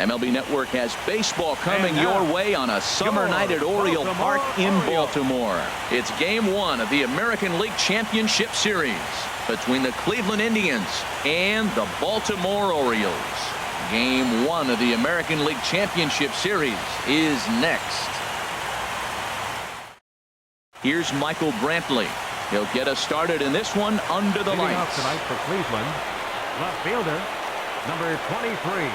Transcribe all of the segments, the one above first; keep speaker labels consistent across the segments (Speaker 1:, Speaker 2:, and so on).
Speaker 1: MLB Network has baseball coming your way on a summer night at Oriole Park in Baltimore. It's Game 1 of the American League Championship Series between the Cleveland Indians and the Baltimore Orioles. Game 1 of the American League Championship Series is next. Here's Michael Brantley. He'll get us started in this one under the lights.
Speaker 2: Off tonight for Cleveland, left fielder, number 23.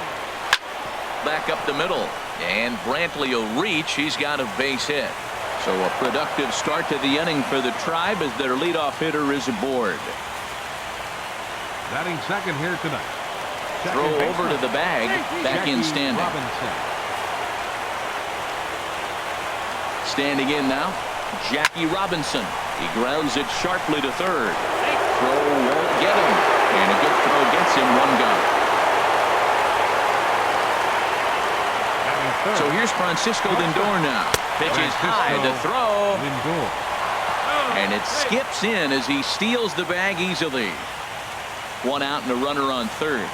Speaker 1: Back up the middle, and Brantley will reach. He's got a base hit. So a productive start to the inning for the Tribe as their leadoff hitter is aboard.
Speaker 2: Batting second here tonight.
Speaker 1: Throw over to the bag. Back in standing. Standing in now, Jackie Robinson. He grounds it sharply to third. Throw won't get him. And a good throw gets him one gone. So here's Francisco Lindor now. Pitches high to throw. And it skips in as he steals the bag easily. One out and a runner on third.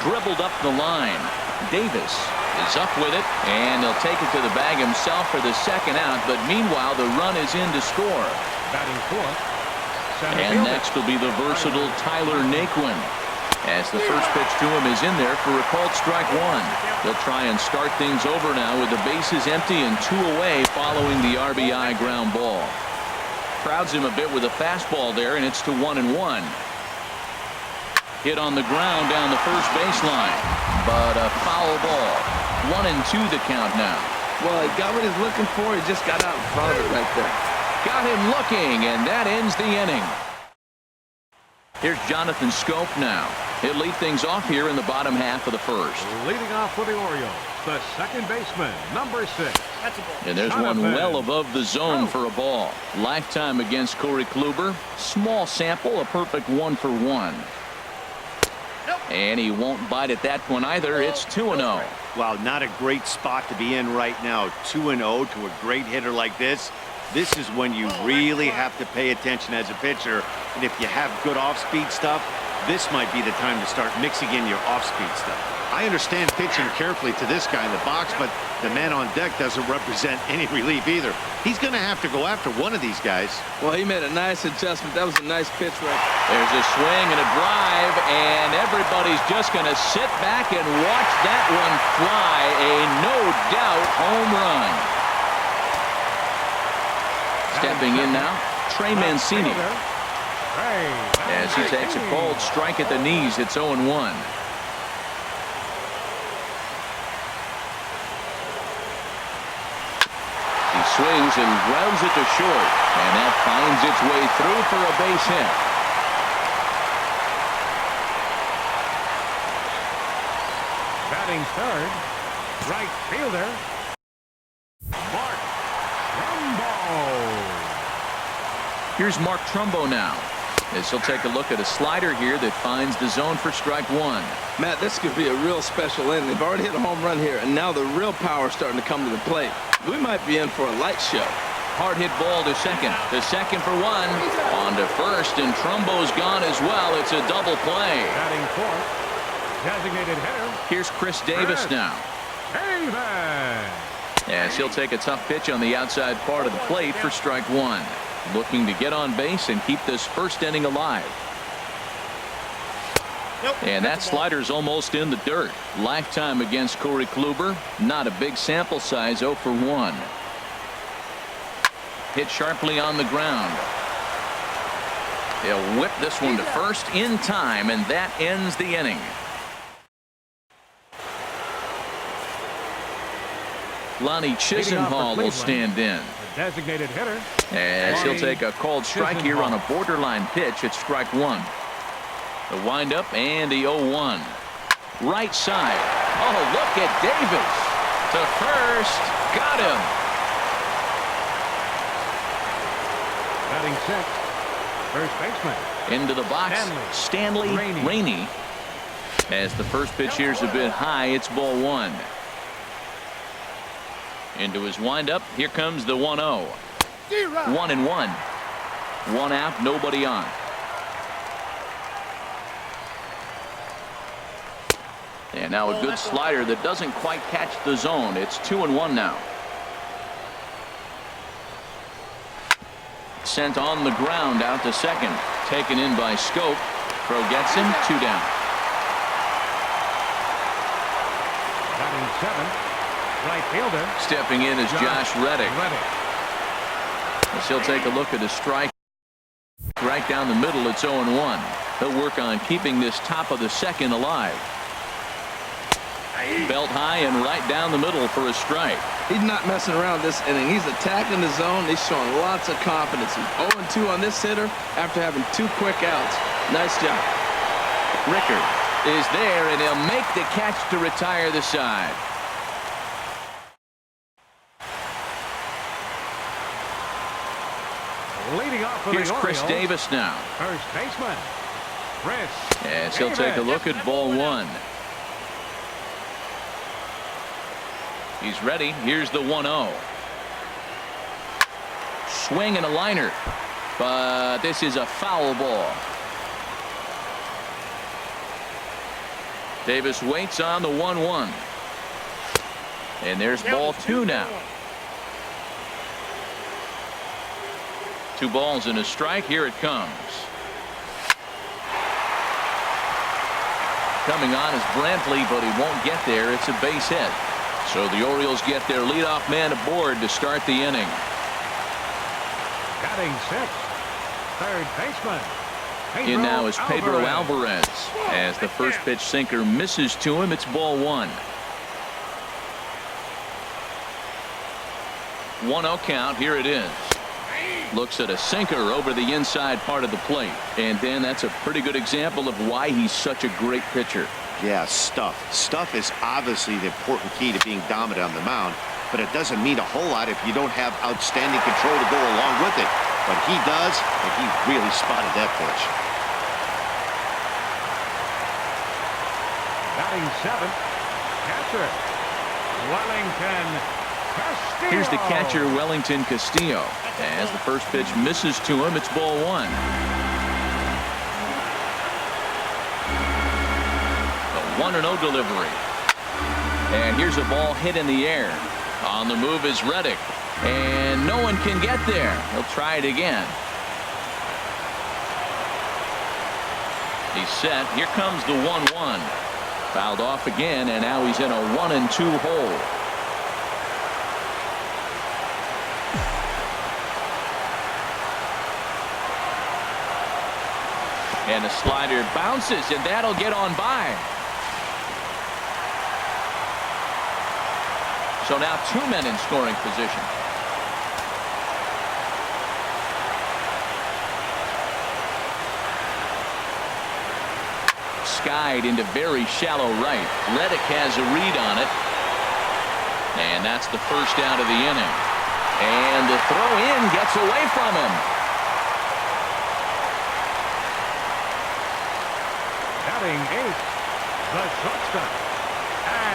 Speaker 1: Dribbled up the line. Davis is up with it, and he'll take it to the bag himself for the second out. But meanwhile, the run is in to score.
Speaker 2: Batting fourth.
Speaker 1: And next will be the versatile Tyler Naquin. As the first pitch to him is in there for a called strike one. They'll try and start things over now with the bases empty and 2 away following the RBI ground ball. Crowds him a bit with a fastball there, and it's to 1-1. Hit on the ground down the first baseline, but a foul ball. 1-2 the count now.
Speaker 3: Well, he got what he's looking for. He just got out in front of it right there.
Speaker 1: Got him looking, and that ends the inning. Here's Jonathan Scope now. He'll lead things off here in the bottom half of the first.
Speaker 2: Leading off for the Orioles, the second baseman, number 6.
Speaker 1: And there's one well above the zone for a ball. Lifetime against Corey Kluber. Small sample, a perfect 1 for 1. And he won't bite at that one either. It's 2-0.
Speaker 4: Wow, not a great spot to be in right now. 2-0 to a great hitter like this. This is when you really have to pay attention as a pitcher. And if you have good off-speed stuff, this might be the time to start mixing in your off-speed stuff. I understand pitching carefully to this guy in the box, but the man on deck doesn't represent any relief either. He's going to have to go after one of these guys.
Speaker 3: Well, he made a nice adjustment. That was a nice pitch right.
Speaker 1: There's a swing and a drive, and everybody's just going to sit back and watch that one fly. A no-doubt home run. Stepping in now, Trey Mancini. As he takes a cold strike at the knees, it's 0-1. He swings and grounds it to short, and that finds its way through for a base hit.
Speaker 2: Batting third, right fielder, Mark Trumbo.
Speaker 1: Here's Mark Trumbo now, as he'll take a look at a slider here that finds the zone for strike one.
Speaker 3: Matt, this could be a real special inning. They've already hit a home run here, and now the real power is starting to come to the plate. We might be in for a light show.
Speaker 1: Hard hit ball to second. The second for one. On to first, and Trumbo's gone as well. It's a double play.
Speaker 2: Batting fourth, designated hitter.
Speaker 1: Here's Chris Davis now.
Speaker 2: Davis.
Speaker 1: As he'll take a tough pitch on the outside part of the plate for strike one. Looking to get on base and keep this first inning alive. And that slider's almost in the dirt. Lifetime against Corey Kluber. Not a big sample size, 0 for 1. Hit sharply on the ground. He'll whip this one to first in time, and that ends the inning. Lonnie Chisenhall will stand in.
Speaker 2: Designated hitter.
Speaker 1: As he'll take a called strike here on a borderline pitch at strike one. The windup and the 0-1. Right side. Oh, look at Davis. To first. Got him.
Speaker 2: Batting sixth, first baseman.
Speaker 1: Into the box. Stanley Rainey. As the first pitch here's a bit high, it's ball one. Into his windup. Here comes the 1-0. 1-1. One out, nobody on. And now a good slider that doesn't quite catch the zone. It's 2-1 now. Sent on the ground out to second. Taken in by Scope. Throw gets him. 2 down.
Speaker 2: Batting seventh, right fielder.
Speaker 1: Stepping in is Josh Reddick. As he'll take a look at a strike right down the middle. It's 0-1. He'll work on keeping this top of the second alive. Belt high and right down the middle for a strike.
Speaker 3: He's not messing around this inning. He's attacking the zone. He's showing lots of confidence. He's 0-2 on this hitter after having 2 quick outs. Nice job.
Speaker 1: Rickard is there, and he'll make the catch to retire the side.
Speaker 2: Leading off for
Speaker 1: Here's
Speaker 2: the
Speaker 1: Chris
Speaker 2: Orioles,
Speaker 1: Davis now.
Speaker 2: first baseman, Chris
Speaker 1: As he'll take a look at ball 1. He's ready. Here's the 1-0. Swing and a liner. But this is a foul ball. Davis waits on the 1-1. And there's ball 2 now. 2 balls and a strike. Here it comes. Coming on is Brantley, but he won't get there. It's a base hit. So the Orioles get their leadoff man aboard to start the inning.
Speaker 2: Batting sixth, third baseman.
Speaker 1: In now is Pedro Alvarez. As the first pitch sinker misses to him, it's ball 1. 1-0 count. Here it is. Looks at a sinker over the inside part of the plate. And then that's a pretty good example of why he's such a great pitcher.
Speaker 4: Yeah, stuff. Stuff is obviously the important key to being dominant on the mound, but it doesn't mean a whole lot if you don't have outstanding control to go along with it. But he does, and he really spotted that pitch.
Speaker 2: Batting seventh, catcher, Wellington Castillo.
Speaker 1: Here's the catcher, Wellington Castillo. As the first pitch misses to him, it's ball 1. 1-0 delivery. And here's a ball hit in the air. On the move is Reddick. And no one can get there. He'll try it again. He's set. Here comes the 1-1. Fouled off again, and now he's in a 1-2 hole. And the slider bounces, and that'll get on by. So now 2 men in scoring position. Skied into very shallow right. Reddick has a read on it. And that's the first out of the inning. And the throw in gets away from him.
Speaker 2: Batting eighth, the shortstop.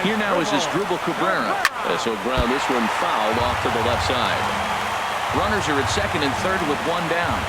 Speaker 1: Here now is Asdrubal Cabrera. This will ground this one fouled off to the left side. Runners are at second and third with 1 down.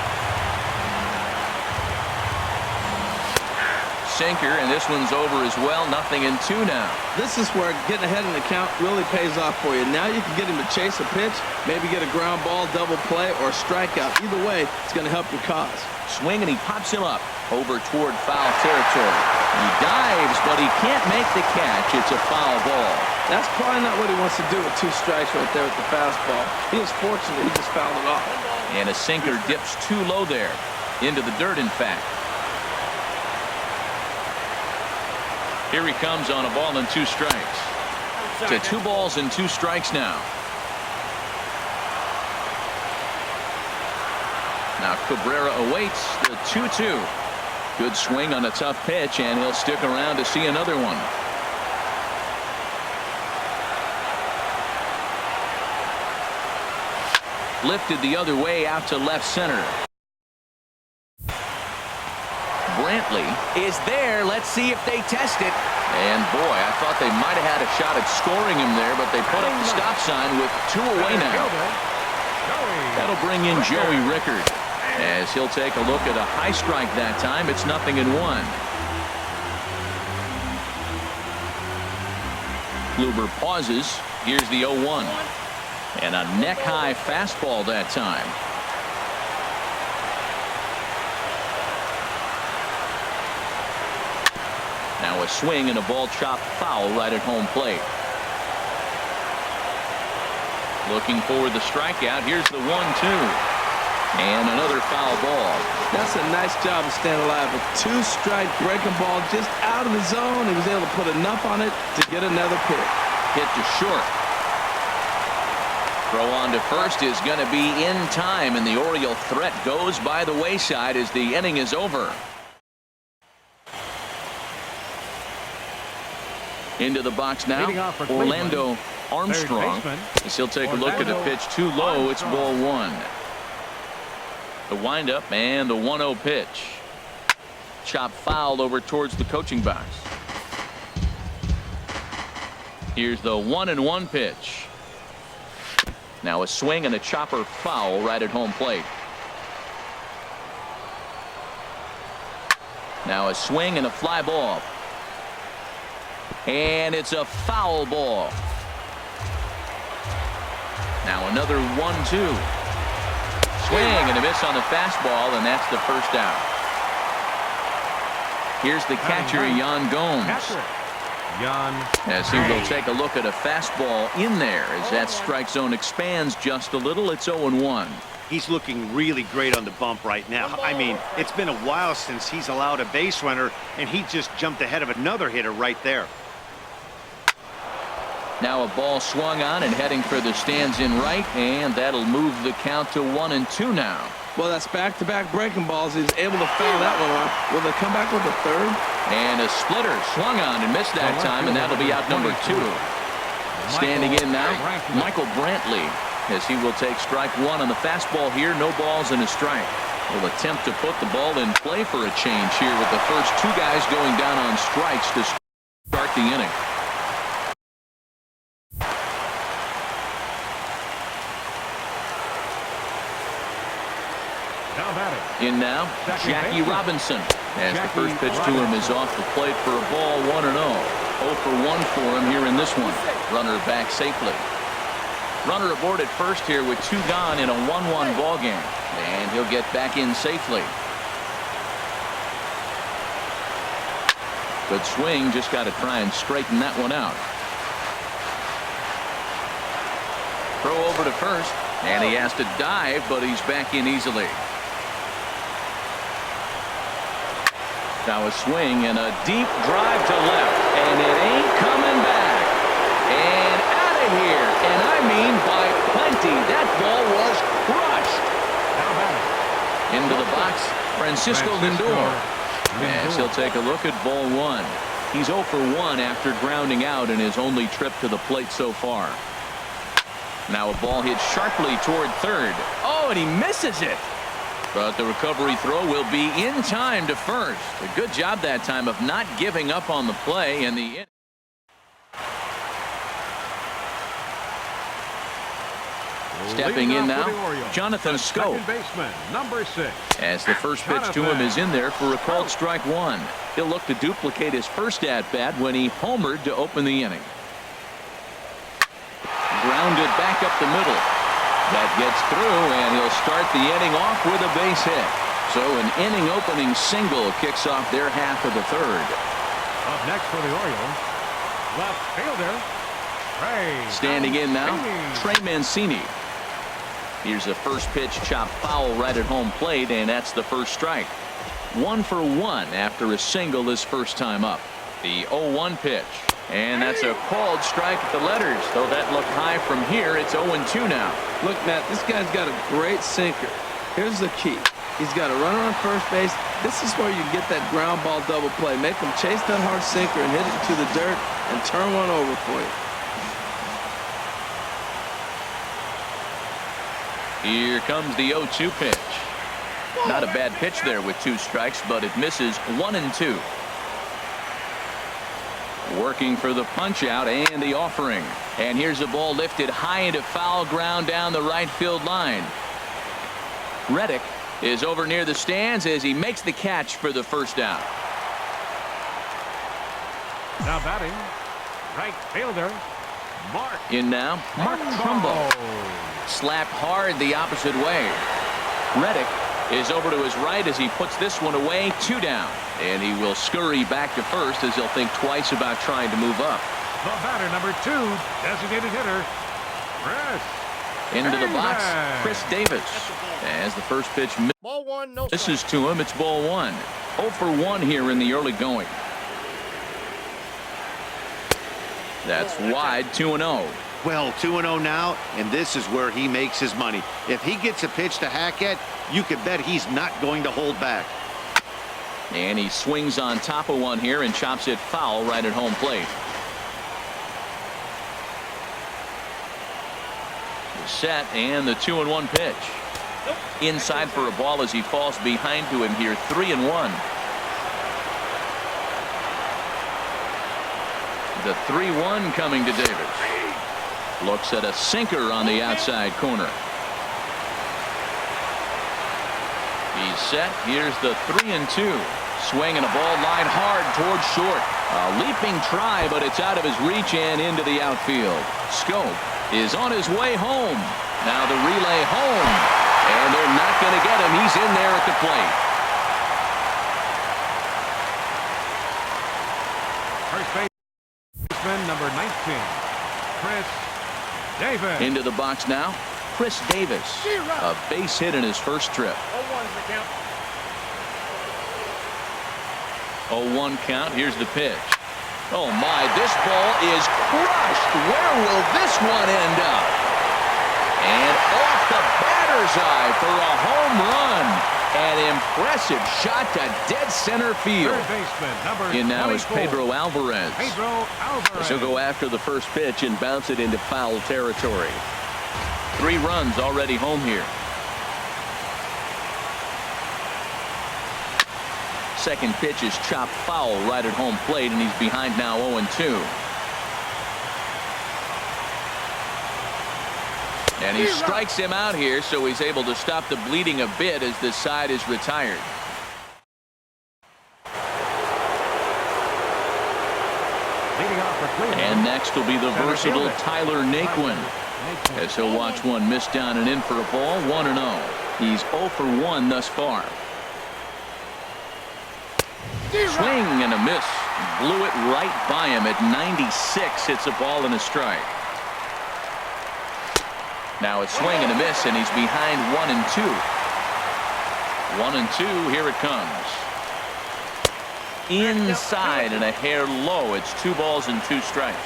Speaker 1: Sinker, and this one's over as well. 0-2 now.
Speaker 3: This is where getting ahead in the count really pays off for you. Now you can get him to chase a pitch, maybe get a ground ball, double play, or a strikeout. Either way, it's going to help your cause.
Speaker 1: Swing, and he pops him up over toward foul territory. He dives, but he can't make the catch. It's a foul ball.
Speaker 3: That's probably not what he wants to do with 2 strikes right there with the fastball. He was fortunate he just fouled it off.
Speaker 1: And a sinker dips too low there. Into the dirt, in fact. Here he comes on a ball and 2 strikes. To 2 balls and 2 strikes now. Now Cabrera awaits the 2-2. Good swing on a tough pitch, and he'll stick around to see another one. Lifted the other way out to left center. Brantley is there. Let's see if they test it. And boy, I thought they might have had a shot at scoring him there, but they put up the stop sign with 2 away now. That'll bring in Joey Rickard, as he'll take a look at a high strike that time. It's 0-1. Kluber pauses. Here's the 0-1. And a neck-high fastball that time. Now a swing and a ball chopped foul right at home plate. Looking for the strikeout. Here's the 1-2. And another foul ball.
Speaker 3: That's a nice job of staying alive. A two-strike breaking ball just out of the zone. He was able to put enough on it to get another pick.
Speaker 1: Hit to short. Throw on to first is going to be in time, and the Oriole threat goes by the wayside as the inning is over. Into the box now, Orlando Armstrong. As he'll take a look at the pitch too low. It's ball one. The windup and the 1-0 pitch. Chop foul over towards the coaching box. Here's the 1-1 pitch. Now a swing and a chopper foul right at home plate. Now a swing and a fly ball. And it's a foul ball. Now another 1-2. Swing and a miss on the fastball, and that's the first out. Here's the catcher, Yan Gomes. As he will take a look at a fastball in there as that strike zone expands just a little. It's 0-1.
Speaker 4: He's looking really great on the bump right now. I mean, it's been a while since he's allowed a base runner, and he just jumped ahead of another hitter right there.
Speaker 1: Now a ball swung on and heading for the stands in right, and that'll move the count to 1-2 now.
Speaker 3: Well, that's back-to-back breaking balls. He's able to foul that one off. Will they come back with a third?
Speaker 1: And a splitter swung on and missed that time, and that'll be out number 2. Standing in now, Michael Brantley, as he will take strike one on the fastball here. No balls and a strike. Will attempt to put the ball in play for a change here with the first two guys going down on strikes to start the inning. In now, Jackie Robinson. As the first pitch to him is off the plate for a ball, 1-0. 0 for 1 for him here in this one. Runner back safely. Runner aboard at first here with 2 gone in a 1-1 ball game. And he'll get back in safely. Good swing, just got to try and straighten that one out. Throw over to first, and he has to dive, but he's back in easily. Now a swing and a deep drive to left, and it ain't coming back. And out of here, and I mean by plenty. That ball was crushed. Into the box, Francisco Lindor. As he'll take a look at ball one. He's 0 for 1 after grounding out in his only trip to the plate so far. Now a ball hit sharply toward third. Oh, and he misses it. But the recovery throw will be in time to first. A good job that time of not giving up on the play, and the stepping in now, Jonathan Schoop.
Speaker 2: Number 6.
Speaker 1: As the first pitch to him is in there for a called strike one. He'll look to duplicate his first at-bat when he homered to open the inning. Grounded back up the middle. That gets through, and he'll start the inning off with a base hit. So an inning-opening single kicks off their half of the third.
Speaker 2: Up next for the Orioles, left fielder,
Speaker 1: standing in now, Trey Mancini. Here's the first pitch, chop foul right at home plate, and that's the first strike. 1 for 1 after a single his first time up. The 0-1 pitch. And that's a called strike at the letters. Though that looked high from here, it's 0-2 now.
Speaker 3: Look, Matt, this guy's got a great sinker. Here's the key. He's got a runner on first base. This is where you get that ground ball double play. Make him chase that hard sinker and hit it to the dirt and turn one over for you.
Speaker 1: Here comes the 0-2 pitch. Not a bad pitch there with 2 strikes, but it misses 1-2. Working for the punch out and the offering. And here's a ball lifted high into foul ground down the right field line. Reddick is over near the stands as he makes the catch for the first out.
Speaker 2: Now batting, Right fielder, Mark.
Speaker 1: In now, Mark Trumbo. Slapped hard the opposite way. Reddick is over to his right as he puts this one away. 2 down. And he will scurry back to first as he'll think twice about trying to move up.
Speaker 2: The batter, number 2, designated hitter, Chris.
Speaker 1: Into the box,
Speaker 2: Davis.
Speaker 1: Chris Davis. As the first pitch misses to him, it's ball 1. 0 for 1 here in the early going. That's wide, 2-0.
Speaker 4: Well, 2-0 now, and this is where he makes his money. If he gets a pitch to hack at, you can bet he's not going to hold back.
Speaker 1: And he swings on top of one here and chops it foul right at home plate. The set and the 2-1 pitch. Inside for a ball as he falls behind to him here. 3-1. The 3-1 coming to Davis. Looks at a sinker on the outside corner. He's set. Here's the 3-2. Swing and a ball line hard towards short. A leaping try, but it's out of his reach and into the outfield. Scope is on his way home. Now the relay home. And they're not going to get him. He's in there at the plate.
Speaker 2: First baseman, number 19, Chris Davis.
Speaker 1: Into the box now, Chris Davis. A base hit in his first trip. 0-1 count. Here's the pitch. Oh my, this ball is crushed. Where will this one end up? And off the batter's eye for a home run. An impressive shot to dead center field.
Speaker 2: Third baseman, number
Speaker 1: In now is
Speaker 2: 24,
Speaker 1: Pedro Alvarez.
Speaker 2: Pedro Alvarez.
Speaker 1: He'll go after the first pitch and bounce it into foul territory. 3 runs already home here. Second pitch is chopped foul right at home plate, and he's behind now 0-2. And he strikes him out here, so he's able to stop the bleeding a bit as this side is retired.
Speaker 2: Leading off for Cleveland.
Speaker 1: And next will be the versatile Tyler Naquin, as he'll watch one miss down and in for a ball. 1-0. He's 0 for 1 thus far. Swing and a miss. Blew it right by him at 96. Hits a ball and a strike. Now a swing and a miss, and he's behind 1-2. 1-2. Here it comes. Inside and a hair low. It's 2 balls and 2 strikes.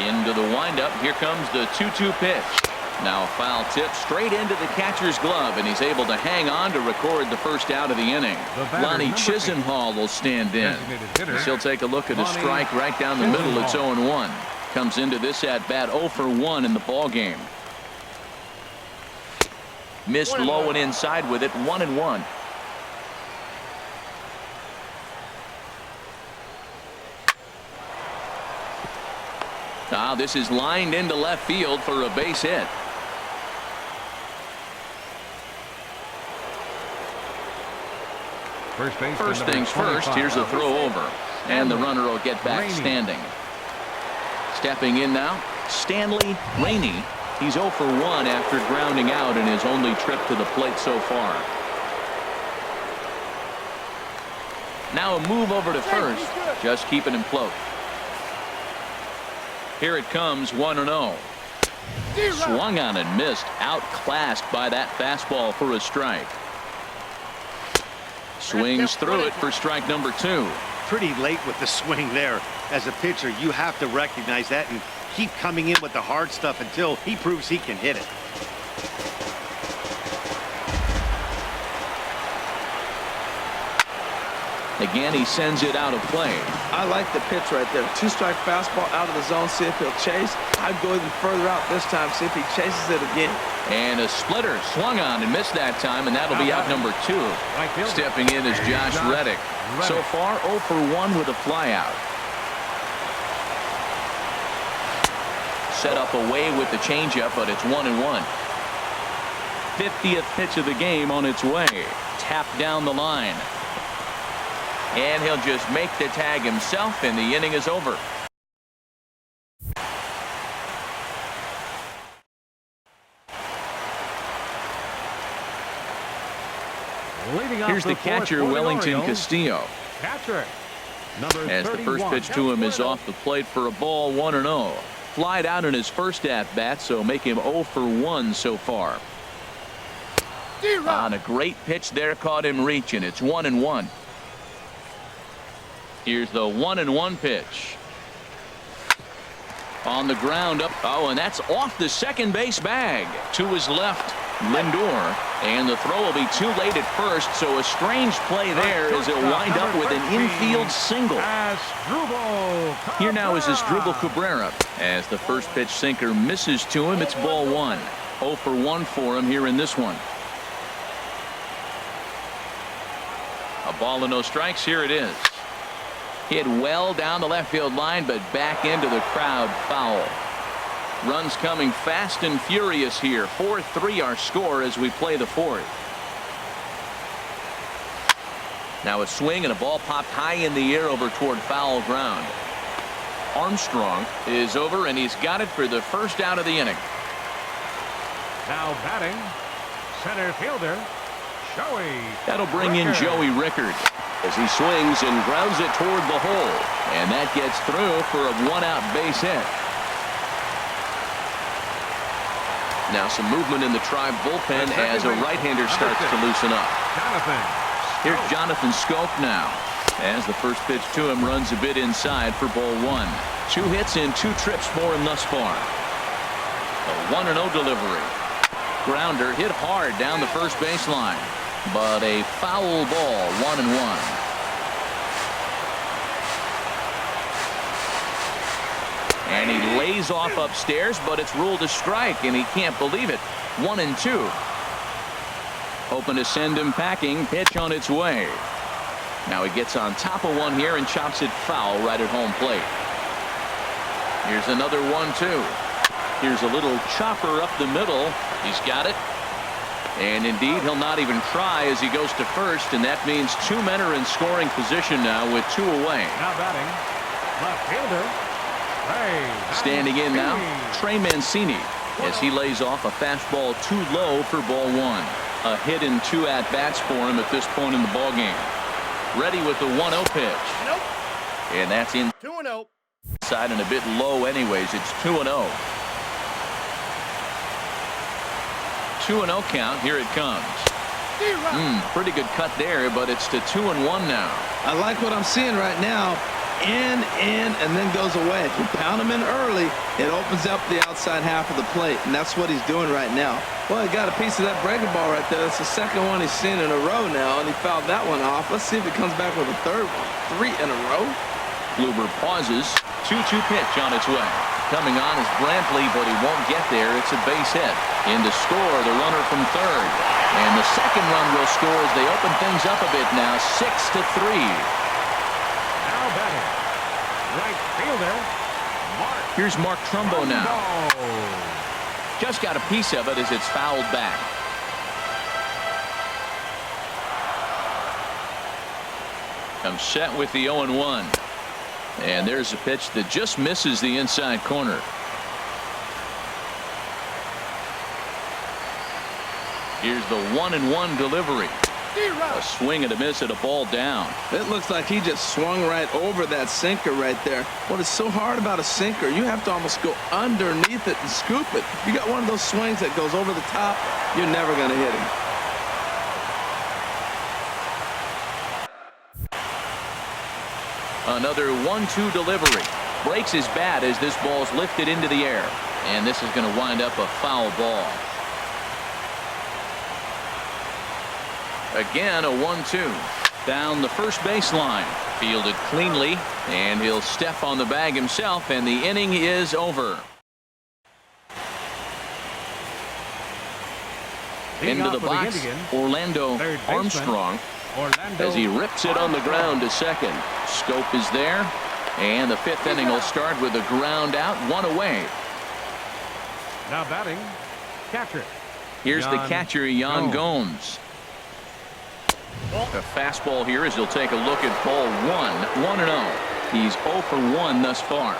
Speaker 1: Into the windup. Here comes the 2-2 pitch. Now a foul tip straight into the catcher's glove, and he's able to hang on to record the first out of the inning. Lonnie Chisenhall will stand in. He'll take a look at a strike right down the middle. It's 0-1. Comes into this at bat 0 for 1 in the ball game. Missed low and inside with it. 1-1. Now this is lined into left field for a base hit. First things first, here's a throw over, and the runner will get back standing. Stepping in now, Stanley Rainey. He's 0 for 1 after grounding out in his only trip to the plate so far. Now a move over to first, just keeping him close. Here it comes, 1-0. Swung on and missed, outclassed by that fastball for a strike. Swings through it for strike number 2.
Speaker 4: Pretty late with the swing there. As a pitcher, you have to recognize that and keep coming in with the hard stuff until he proves he can hit it.
Speaker 1: Again, he sends it out of play.
Speaker 3: I like the pitch right there. 2-strike fastball out of the zone. See if he'll chase. I'd go even further out this time. See if he chases it again.
Speaker 1: And a splitter swung on and missed that time, and that'll be out number 2. Stepping in is Josh Reddick. So far 0 for 1 with a flyout. Set up away with the changeup, but it's 1-1. 50th pitch of the game on its way. Tapped down the line. And he'll just make the tag himself, and the inning is over.
Speaker 2: Leading off
Speaker 1: Here's the
Speaker 2: fourth
Speaker 1: catcher,
Speaker 2: for the
Speaker 1: Wellington
Speaker 2: Orioles,
Speaker 1: Castillo.
Speaker 2: catcher, number
Speaker 1: As the first
Speaker 2: 31.
Speaker 1: pitch to him is off the plate for a ball, 1-0. Flied out in his first at-bat, so make him 0 for 1 so far. On a great pitch there, caught him reaching. It's 1-1. Here's the 1-1 pitch. On the ground up. Oh, and that's off the second base bag. To his left, Lindor. And the throw will be too late at first, so a strange play there as it wind up with an infield single. Here now is Asdrubal Cabrera. As the first pitch sinker misses to him, it's ball 1. 0 for 1 for him here in this one. A ball and no strikes. Here it is. Hit well down the left field line, but back into the crowd, foul. Runs coming fast and furious here. 4-3 our score as we play the fourth. Now a swing and a ball popped high in the air over toward foul ground. Armstrong is over, and he's got it for the first out of the inning.
Speaker 2: Now batting, center fielder, Joey.
Speaker 1: That'll bring in Joey Rickard as he swings and grounds it toward the hole. And that gets through for a one-out base hit. Now some movement in the Tribe bullpen as a right-hander starts to loosen up. Here's Jonathan Scope now. As the first pitch to him runs a bit inside for ball 1. 2 hits and 2 trips for him thus far. A 1-0 delivery. Grounder hit hard down the first baseline. But a foul ball, 1-1. And he lays off upstairs, but it's ruled a strike, and he can't believe it. 1-2. Hoping to send him packing. Pitch on its way. Now he gets on top of one here and chops it foul right at home plate. Here's another 1-2. Here's a little chopper up the middle. He's got it. And indeed, he'll not even try as he goes to first, and that means 2 men are in scoring position now with 2 away.
Speaker 2: Now batting, left fielder,
Speaker 1: standing in now, Trey Mancini, as he lays off a fastball too low for ball 1. A hit and 2 at-bats for him at this point in the ballgame. Ready with the 1-0 pitch. And that's in
Speaker 5: 2-0.
Speaker 1: Side and a bit low anyways. It's 2-0. 2-0 count. Here it comes. Pretty good cut there, but it's to 2-1 now.
Speaker 3: I like what I'm seeing right now. In, and then goes away. If you pound him in early, it opens up the outside half of the plate, and that's what he's doing right now. Well, he got a piece of that breaking ball right there. That's the second one he's seen in a row now, and he fouled that one off. Let's see if he comes back with a third one. 3 in a row.
Speaker 1: Kluber pauses. 2-2 pitch on its way. Coming on is Brantley, but he won't get there. It's a base hit. In to score, the runner from third. And the second run will score as they open things up a bit now. 6-3.
Speaker 2: now batting, right fielder, Mark.
Speaker 1: Here's Mark Trumbo now. Just got a piece of it as it's fouled back. I'm set with the 0-1. And there's a pitch that just misses the inside corner. Here's the 1-1 delivery. A swing and a miss at a ball down.
Speaker 3: It looks like he just swung right over that sinker right there. What is so hard about a sinker, you have to almost go underneath it and scoop it. You got one of those swings that goes over the top, you're never going to hit him.
Speaker 1: Another 1-2 delivery. Breaks his bat as this ball's lifted into the air. And this is going to wind up a foul ball. Again, a 1-2. Down the first baseline. Fielded cleanly. And he'll step on the bag himself, and the inning is over. Into the box, Orlando Armstrong. As he rips it on the ground to second. Scope is there. And the fifth inning will start with a ground out, one away.
Speaker 2: Now batting, catcher.
Speaker 1: Here's the catcher, Yan Gomes. A fastball here as he'll take a look at ball 1. 1-0. He's 0 for 1 thus far.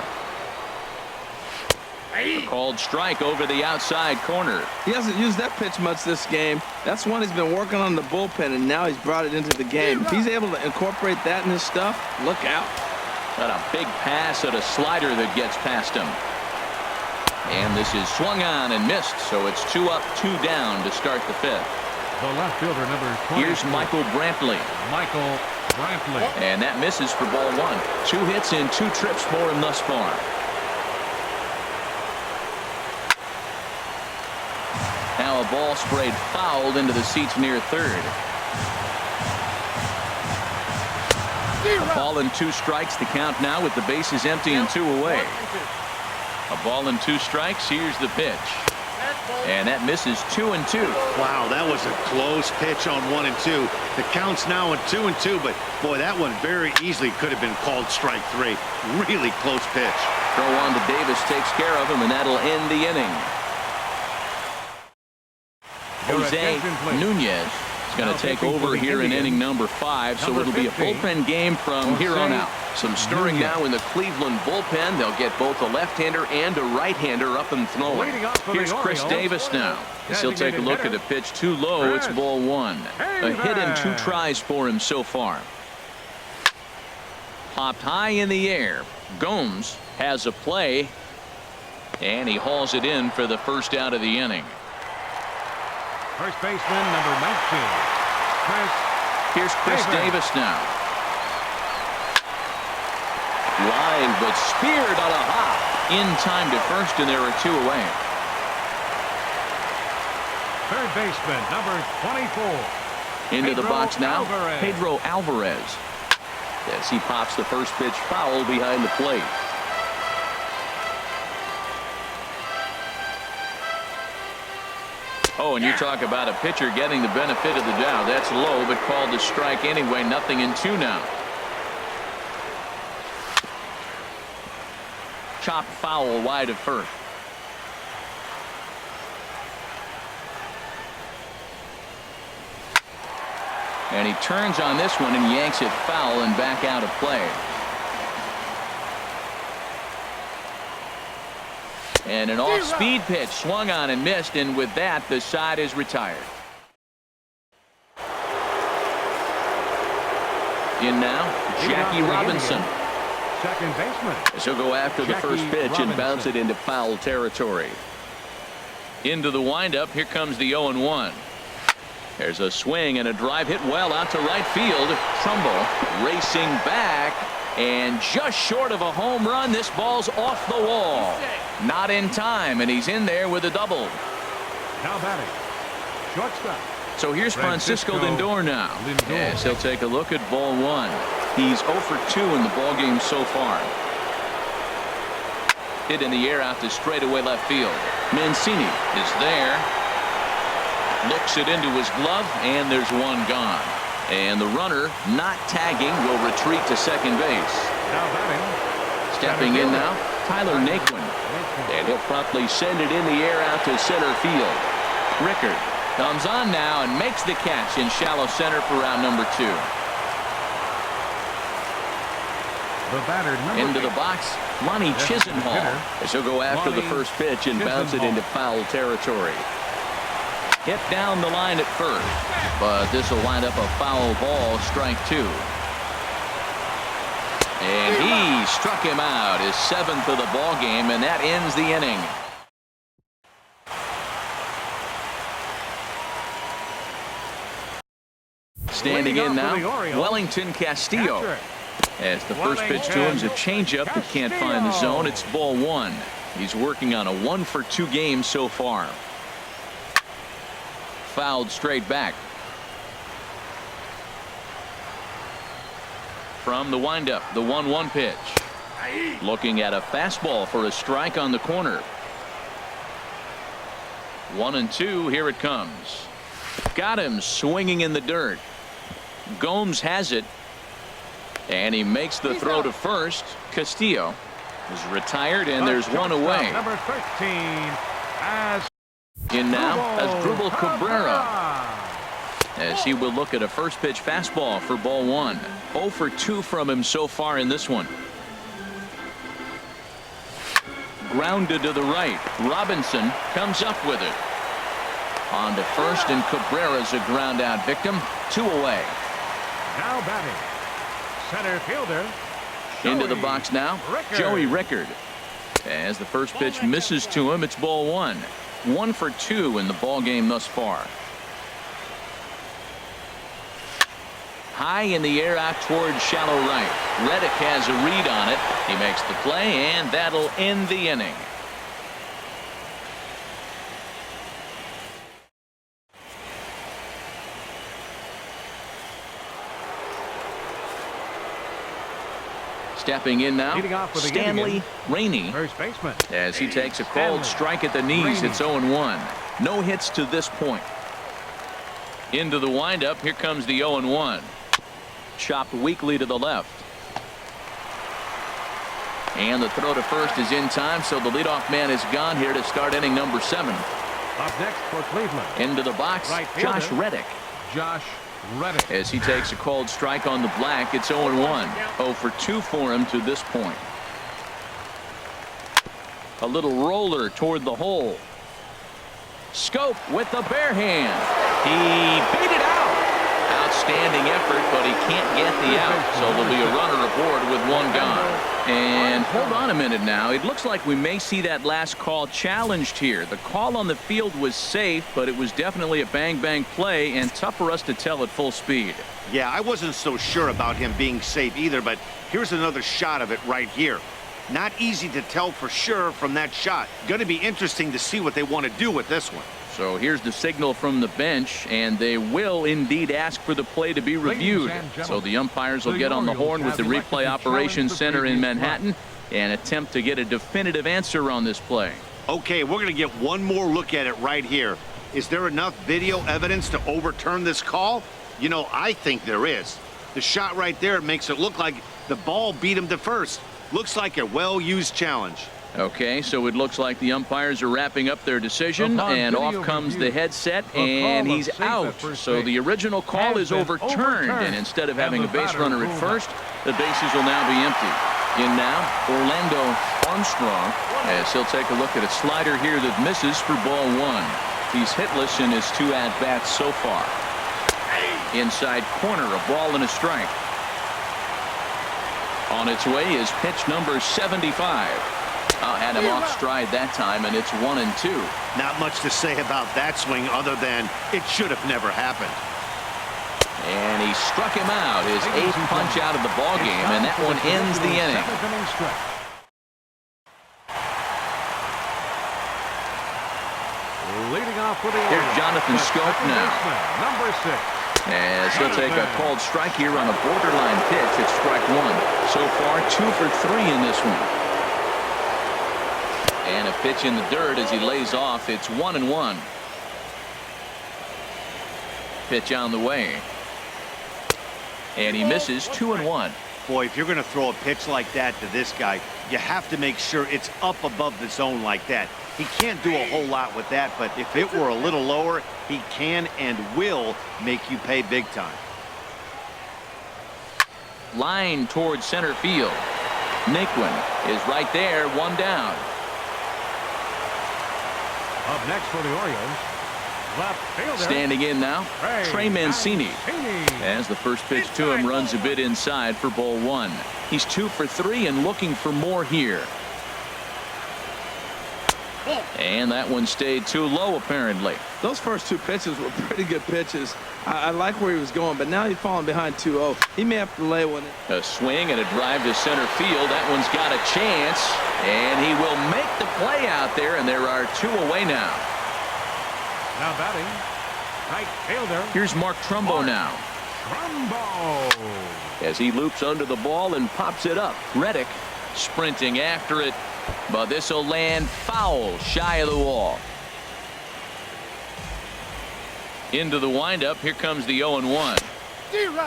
Speaker 1: A called strike over the outside corner.
Speaker 3: He hasn't used that pitch much this game. That's one he's been working on the bullpen, and now he's brought it into the game. If he's able to incorporate that in his stuff, look out.
Speaker 1: Got a big pass at a slider that gets past him. And this is swung on and missed, so it's 2 up, 2 down to start the 5th.
Speaker 2: The left fielder, number 20.
Speaker 1: Here's Michael Brantley.
Speaker 2: Michael Brantley.
Speaker 1: And that misses for ball 1. 2 hits and 2 trips for him thus far. Now a ball sprayed fouled into the seats near third. A ball and 2 strikes to count now with the bases empty and 2 away. A ball and 2 strikes. Here's the pitch. And that misses 2-2.
Speaker 4: Wow, that was a close pitch on 1 and 2. The count's now at 2 and 2, but boy, that one very easily could have been called strike 3. Really close pitch.
Speaker 1: Throw on to Davis takes care of him, and that'll end the inning. Jose Nunez is going to take over here in inning number 5, so it'll be a bullpen game from here on out. Some stirring now in the Cleveland bullpen. They'll get both a left-hander and a right-hander up and throwing. Here's Chris Davis now. As he'll take a look at a pitch too low. It's ball 1. A hit and 2 tries for him so far. Popped high in the air. Gomes has a play, and he hauls it in for the first out of the inning.
Speaker 2: First baseman, number 19.
Speaker 1: Here's Chris Davis now. Line, but speared on a hop. In time to first, and there are 2 away.
Speaker 2: Third baseman, number 24.
Speaker 1: Into the box now,
Speaker 2: Alvarez.
Speaker 1: Pedro Alvarez. As he pops the first pitch foul behind the plate. Oh, and you talk about a pitcher getting the benefit of the doubt. That's low, but called a strike anyway. 0-2 now. Chopped foul wide of first. And he turns on this one and yanks it foul and back out of play. And an off-speed pitch swung on and missed, and with that the side is retired. In now, Jackie Robinson.
Speaker 2: Second baseman.
Speaker 1: He'll go after the first pitch and bounce it into foul territory. Into the windup. Here comes the 0-1. There's a swing and a drive hit well out to right field. Trumbull racing back, and just short of a home run. This ball's off the wall. Not in time, and he's in there with a double.
Speaker 2: Now batting, shortstop.
Speaker 1: So here's Francisco Lindor now. Yes, he'll take a look at ball 1. He's 0 for 2 in the ball game so far. Hit in the air out to straightaway left field. Mancini is there. Looks it into his glove, and there's 1 gone. And the runner, not tagging, will retreat to second base.
Speaker 2: Now batting.
Speaker 1: Stepping in now, Tyler Naquin. And he'll promptly send it in the air out to center field. Rickard comes on now and makes the catch in shallow center for round number 2.
Speaker 2: The batter, number
Speaker 1: Into
Speaker 2: 8.
Speaker 1: the box, Lonnie Chisenhall. As he'll go after the first pitch and bounce it into foul territory. Hit down the line at first, but this will wind up a foul ball, strike 2. And he struck him out, his 7th of the ball game, and that ends the inning. Standing in now, Wellington Castillo. As the first pitch to him is a changeup that can't find the zone. It's ball 1. He's working on a 1 for 2 game so far. Fouled straight back. From the windup, the 1-1 pitch. Looking at a fastball for a strike on the corner. 1-2. Here it comes. Got him swinging in the dirt. Gomes has it, and he makes the throw to first. Castillo is retired, and there's 1 away.
Speaker 2: Number 13 as
Speaker 1: in now Asdrubal Cabrera, as he will look at a first pitch fastball for ball 1. 0 for 2 from him so far in this one. grounded to the right. Robinson comes up with it. On to first, and Cabrera's a ground out victim. 2 away.
Speaker 2: Now batting, center fielder.
Speaker 1: Into the box now, Joey Rickard. As the first pitch misses to him, it's ball 1. 1 for 2 in the ball game thus far. High in the air out towards shallow right. Reddick has a read on it. He makes the play, and that'll end the inning. Stepping in now, Stanley Rainey,
Speaker 2: First baseman.
Speaker 1: as he takes a called strike at the knees. It's 0-1. No hits to this point. Into the windup. Here comes the 0-1. Chopped weakly to the left. And the throw to first is in time, so the leadoff man is gone here to start inning number 7.
Speaker 2: Up next for Cleveland.
Speaker 1: Into the box,
Speaker 2: Right fielder,
Speaker 1: Josh Reddick.
Speaker 2: Josh Reddick.
Speaker 1: As he takes a called strike on the black, it's 0-1. 0 for 2 for him to this point. A little roller toward the hole. Scope with the bare hand. He beat it out. Outstanding effort, but he can't get the out. So there'll be a runner aboard with 1 gone. And hold on a minute now. It looks like we may see that last call challenged here. The call on the field was safe, but it was definitely a bang-bang play and tough for us to tell at full speed.
Speaker 4: Yeah, I wasn't so sure about him being safe either, but here's another shot of it right here. Not easy to tell for sure from that shot. Going to be interesting to see what they want to do with this one.
Speaker 1: So here's the signal from the bench, and they will indeed ask for the play to be reviewed. So the umpires will get on the horn with the replay operations center in Manhattan and attempt to get a definitive answer on this play.
Speaker 4: Okay, we're going to get one more look at it right here. Is there enough video evidence to overturn this call? You know, I think there is. The shot right there makes it look like the ball beat him to first. Looks like a well-used challenge.
Speaker 1: Okay, so it looks like the umpires are wrapping up their decision, and off comes the headset, and he's out. So the original call is overturned, and instead of having a base runner at first, the bases will now be empty. In now, Orlando Armstrong, as he'll take a look at a slider here that misses for ball 1. He's hitless in his 2 at-bats so far. Inside corner, a ball and a strike. On its way is pitch number 75. Had him off stride that time, and it's 1-2.
Speaker 4: Not much to say about that swing other than it should have never happened.
Speaker 1: And he struck him out, his 8th punch out of the ball game, and that one ends the inning.
Speaker 2: Leading off for the
Speaker 1: Here's Jonathan Scope now.
Speaker 2: Number 6.
Speaker 1: As he'll take a called strike here on a borderline pitch. It's strike 1. So far, 2 for 3 in this one. And a pitch in the dirt as he lays off. It's 1-1. Pitch on the way. And he misses 2-1.
Speaker 4: Boy, if you're going to throw a pitch like that to this guy, you have to make sure it's up above the zone like that. He can't do a whole lot with that, but if it were a little lower, he can and will make you pay big time.
Speaker 1: Line towards center field. Naquin is right there, 1 down.
Speaker 2: Up next for the Orioles, left fielder.
Speaker 1: Standing in now, Trey Mancini. As the first pitch to him runs a bit inside for ball 1. He's 2 for 3 and looking for more here. And that one stayed too low, apparently.
Speaker 3: Those first 2 pitches were pretty good pitches. I like where he was going, but now he's falling behind 2-0. He may have to lay one.
Speaker 1: A swing and a drive to center field. That one's got a chance, and he will make the play out there, and there are 2 away now.
Speaker 2: Now batting, right fielder.
Speaker 1: Here's Mark Trumbo now.
Speaker 2: Trumbo.
Speaker 1: As he loops under the ball and pops it up. Reddick sprinting after it, but this will land foul shy of the wall. Into the windup. Here comes the 0-1.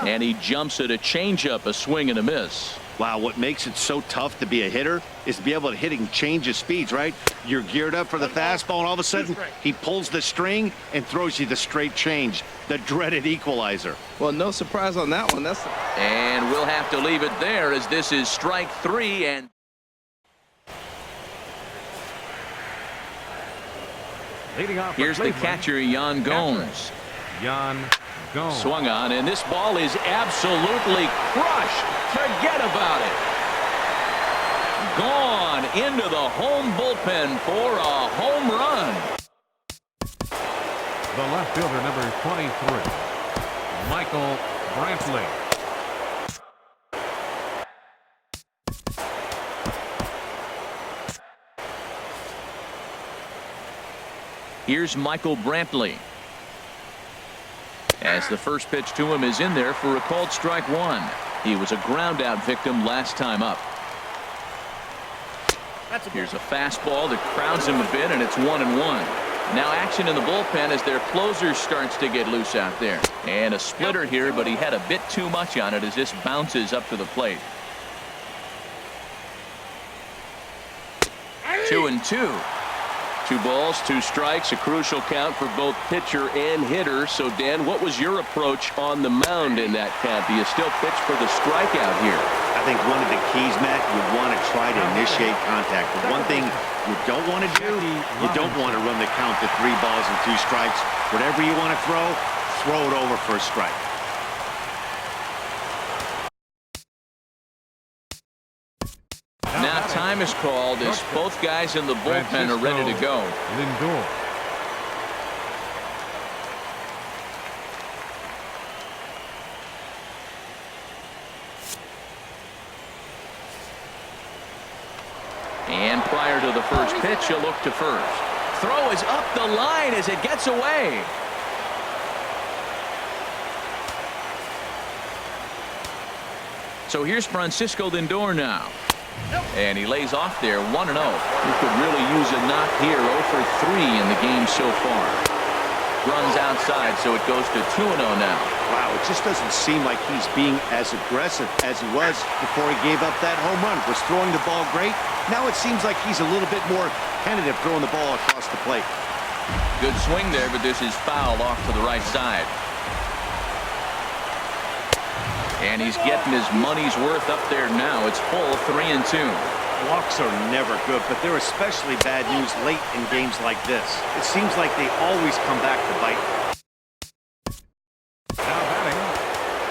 Speaker 1: And he jumps at a changeup, a swing and a miss.
Speaker 4: Wow, what makes it so tough to be a hitter is to be able to hitting change of speeds, right? You're geared up for the fastball, and all of a sudden he pulls the string and throws you the straight change, the dreaded equalizer.
Speaker 3: Well, no surprise on that one.
Speaker 1: And we'll have to leave it there as this is strike 3. And
Speaker 2: Leading off
Speaker 1: Here's the catcher, Yan Gomes.
Speaker 2: Yan Gomes.
Speaker 1: Swung on, and this ball is absolutely crushed. Forget about it. Gone into the home bullpen for a home run.
Speaker 2: The left fielder, number 23, Michael Brantley.
Speaker 1: Here's Michael Brantley. As the first pitch to him is in there for a called strike one. He was a ground out victim last time up. Here's a fastball that crowds him a bit, and it's 1-1. Now action in the bullpen as their closer starts to get loose out there. And a splitter here, but he had a bit too much on it as this bounces up to the plate. 2-2. 2 balls, 2 strikes, a crucial count for both pitcher and hitter. So, Dan, what was your approach on the mound in that count? Do you still pitch for the strikeout here?
Speaker 4: I think one of the keys, Matt, you want to try to initiate contact. But one thing you don't want to do, you don't want to run the count to 3 balls and 2 strikes. Whatever you want to throw it over for a strike.
Speaker 1: Now time is called as both guys in the bullpen are ready to go.
Speaker 2: Lindor.
Speaker 1: And prior to the first pitch, you'll look to first. Throw is up the line as it gets away. So here's Francisco Lindor now. And he lays off there 1-0. He could really use a knock here. 0 for 3 in the game so far. Runs outside, so it goes to 2-0 now.
Speaker 4: Wow, it just doesn't seem like he's being as aggressive as he was before he gave up that home run. Was throwing the ball great. Now it seems like he's a little bit more tentative throwing the ball across the plate.
Speaker 1: Good swing there, but this is foul off to the right side. And he's getting his money's worth up there now. It's full 3-2.
Speaker 4: Walks are never good, but they're especially bad news late in games like this. It seems like they always come back to bite.
Speaker 2: Now batting,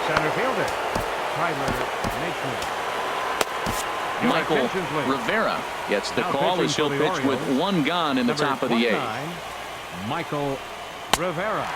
Speaker 2: center fielder, Tyler Naquin.
Speaker 1: Michael Rivera gets the call as he'll pitch with 1 gone in the top of the 8th.
Speaker 2: Michael Rivera.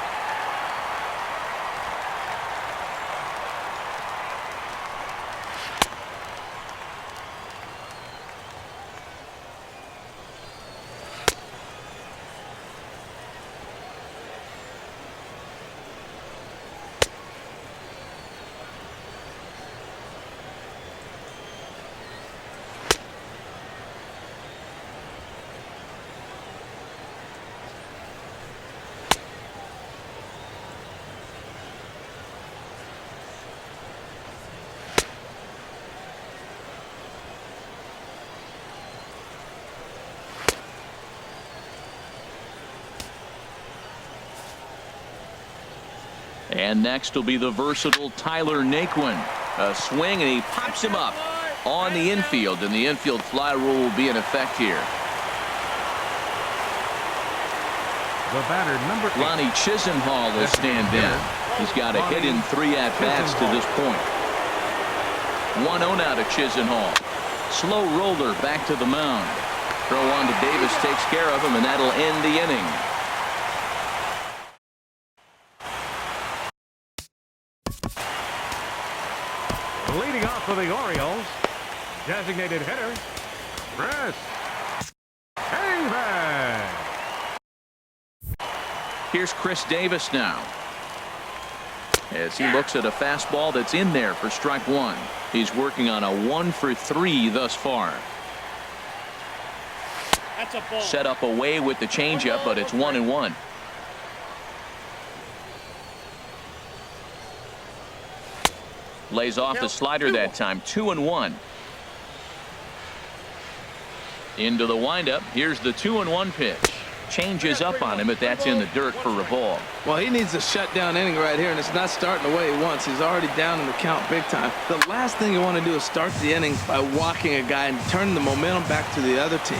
Speaker 1: And next will be the versatile Tyler Naquin. A swing, and he pops him up on the infield, and the infield fly rule will be in effect here.
Speaker 2: The batter, number 8.
Speaker 1: Lonnie Chisenhall will stand in. He's got a hit in 3 at-bats to this point. 1-0 now to Chisenhall. Slow roller back to the mound. Throw on to Davis takes care of him, and that'll end the inning.
Speaker 2: Leading off for the Orioles, designated hitter, Chris Davis.
Speaker 1: Here's Chris Davis now. As he looks at a fastball that's in there for strike 1. He's working on a 1 for 3 thus far.
Speaker 5: That's a ball.
Speaker 1: Set up away with the changeup, but it's 1-1. Lays off the slider that time. 2-1. Into the windup. Here's the 2-1 pitch. Changes up on him, but that's in the dirt for a ball.
Speaker 3: Well, he needs a shutdown inning right here, and it's not starting the way he wants. He's already down in the count big time. The last thing you want to do is start the inning by walking a guy and turning the momentum back to the other team.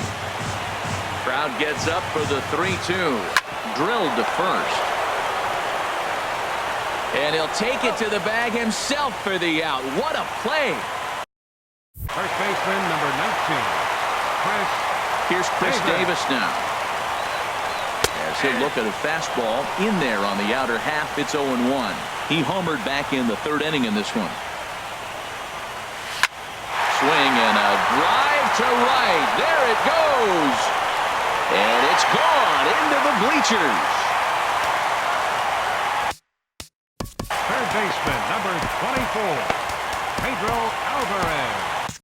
Speaker 1: Crowd gets up for the 3-2. Drilled to first. And he'll take it to the bag himself for the out. What a play.
Speaker 2: First baseman, number 19, Chris.
Speaker 1: Here's Chris Davis now. As he'll look at a fastball in there on the outer half. It's 0-1. He homered back in the third inning in this one. Swing and a drive to right. There it goes. And it's gone into the bleachers.
Speaker 2: Third baseman, number 24, Pedro Alvarez.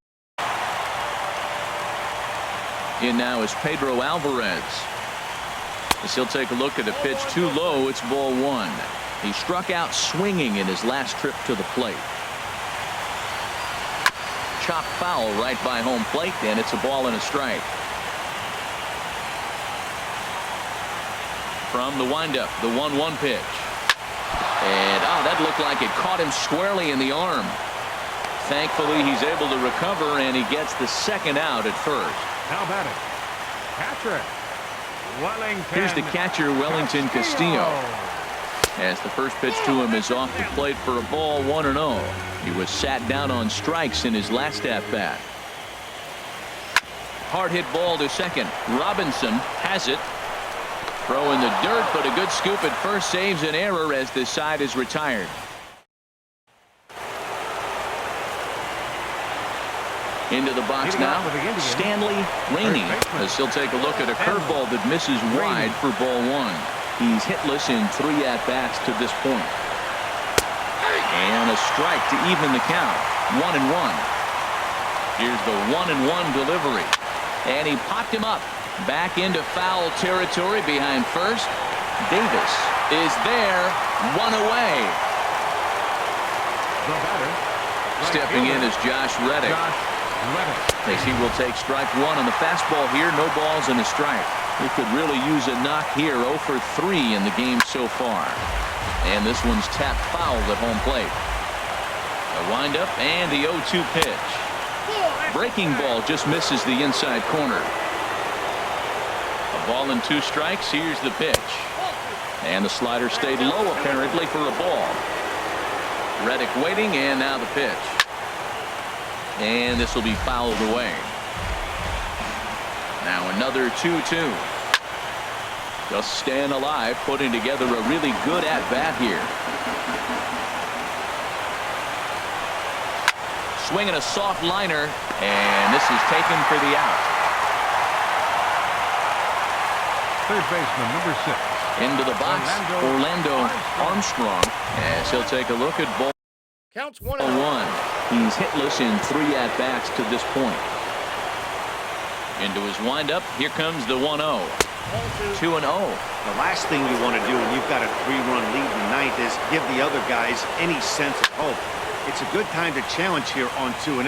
Speaker 1: In now is Pedro Alvarez. As he'll take a look at the pitch too low. It's ball one. He struck out swinging in his last trip to the plate. Chopped foul right by home plate, and it's a ball and a strike. From the windup, the 1-1 pitch. And that looked like it caught him squarely in the arm. Thankfully, he's able to recover, and he gets the second out at first.
Speaker 2: How about it? Catcher, Wellington.
Speaker 1: Here's the catcher, Wellington Castillo. As the first pitch to him is off the plate for a ball, 1-0. He was sat down on strikes in his last at-bat. Hard hit ball to second. Robinson has it. Throw in the dirt, but a good scoop at first saves an error as this side is retired. Into the box now, Stanley Rainey, as he'll take a look at a curveball that misses wide for ball one. He's hitless in 3 at-bats to this point. And a strike to even the count. 1-1. Here's the 1-1 delivery. And he popped him up. Back into foul territory behind first. Davis is there. 1 away.
Speaker 2: The batter.
Speaker 1: Stepping in is Josh Reddick. As he will take strike one on the fastball here. No balls and a strike. He could really use a knock here. 0 for 3 in the game so far. And this one's tapped foul at home plate. A windup and the 0-2 pitch. Breaking ball just misses the inside corner. A ball and 2 strikes. Here's the pitch. And the slider stayed low apparently for a ball. Reddick waiting, and now the pitch. And this will be fouled away. Now another 2-2. Just staying alive, putting together a really good at-bat here. Swinging a soft liner, and this is taken for the out.
Speaker 2: Third baseman, number 6.
Speaker 1: Into the box, Orlando Armstrong, as he'll take a look at ball
Speaker 5: Counts 1-1.
Speaker 1: He's hitless in 3 at-bats to this point. Into his windup, here comes the 1-0. 2-0.
Speaker 4: The last thing you want to do when you've got a 3-run lead in the ninth is give the other guys any sense of hope. It's a good time to challenge here on 2-0,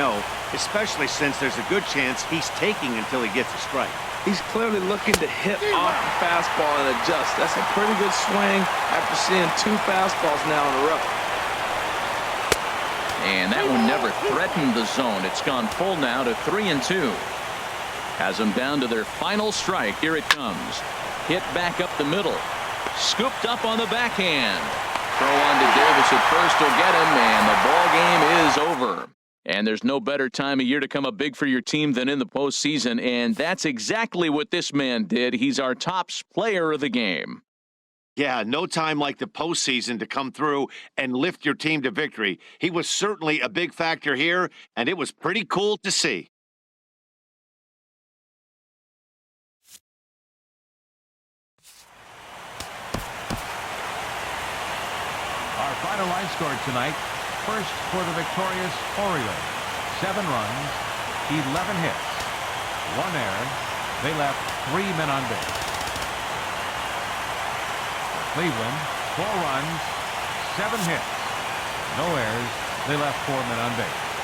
Speaker 4: especially since there's a good chance he's taking until he gets a strike.
Speaker 3: He's clearly looking to hit off the fastball and adjust. That's a pretty good swing after seeing 2 fastballs now in a row.
Speaker 1: And that one never threatened the zone. It's gone full now to 3-2. Has them down to their final strike. Here it comes. Hit back up the middle. Scooped up on the backhand. Throw on to Davis at first will get him, and the ball game is over. And there's no better time of year to come up big for your team than in the postseason, and that's exactly what this man did. He's our top player of the game.
Speaker 4: Yeah, no time like the postseason to come through and lift your team to victory. He was certainly a big factor here, and it was pretty cool to see.
Speaker 2: Our final line score tonight. First for the victorious Orioles. 7 runs, 11 hits, 1 error. They left 3 men on base. Cleveland, 4 runs, 7 hits, no errors. They left 4 men on base.